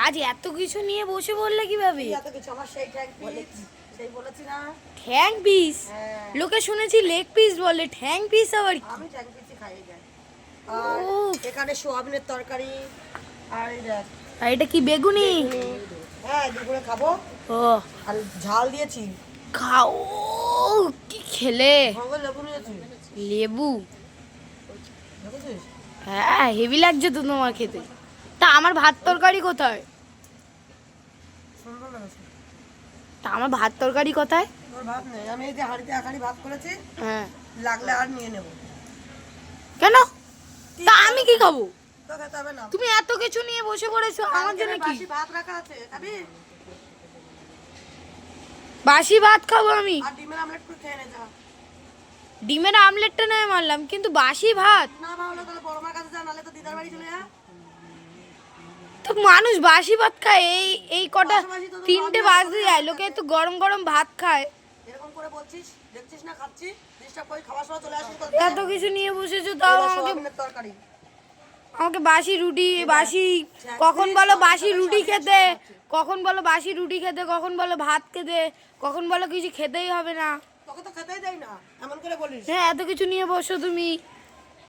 আজ এত কিছু নিয়ে বসে বললে কিভাবে? এত কিছু আমার সেই ট্যাঙ্ক বলেছি, সেই বলেছি না। ঠ্যাং পিস? হ্যাঁ। লোকে শুনেছি লেগ পিস বলে, ঠ্যাং পিস আবার কি? আমি ট্যাঙ্ক পিসই খাই যাই। আর এখানে সোয়াবিনের তরকারি, আর এই দেখ। আর এটা কি বেগুনি? হ্যাঁ দুপুরে খাবো। ও আর ঝাল দিয়েছি। খাও, কি খেলে? সঙ্গে লেবু নিয়েছি। লেবু? দেখেছিস? হ্যাঁ হেভি লাগছে তো তোমার খেতে। তা আমার ভাত তরকারি কোথায়? সুন্দর লাগছে। তা আমার ভাত তরকারি কোথায়? তোর ভাত নেই, আমি এই যে হাঁড়িতে এক হাঁড়ি ভাত করেছি, হ্যাঁ। লাগলে আর নিয়ে নেবো। কেন? তা আমি কি খাবো? তো খেতে হবে না। তুমি এত কিছু নিয়ে বসে পড়েছো, আমার জন্য কি? বাসি ভাত রাখা আছে, খাবি? বাসি ভাত খাবো আমি? আর ডিমের আমলেট করে খেয়ে নে যা। ডিমের আমলেটটা নয় মারলাম, কিন্তু বাসি ভাত? না ভালো তাহলে বড় মার কাছে যা, নাহলে তো দিদার বাড়ি চলে যা। তো মানুষ বাসি ভাত খায়, এই এই কটা বাসি তো 3টে বাজতে যায়, লোকে একটু গরম গরম ভাত খায়। এরকম করে বলছিস, দেখছিস না খাচ্ছি, ডিস্টার্ব করে খাওয়ার সময় চলে আসিস। এত কিছু নিয়ে বসেছো, তাও আমাকে সোয়াবিনের তরকারি। আমাকে বাসি রুটি, বাসি কখন বলো বাসি রুটি খেতে, কখন বলো বাসি রুটি খেতে, কখন বলো ভাত খেতে, কখন বলো কিছু খেতেই হবে না। তোকে তো খেতেই দেয় না, এমন করে বলিস। হ্যাঁ এত কিছু নিয়ে বসো তুমি।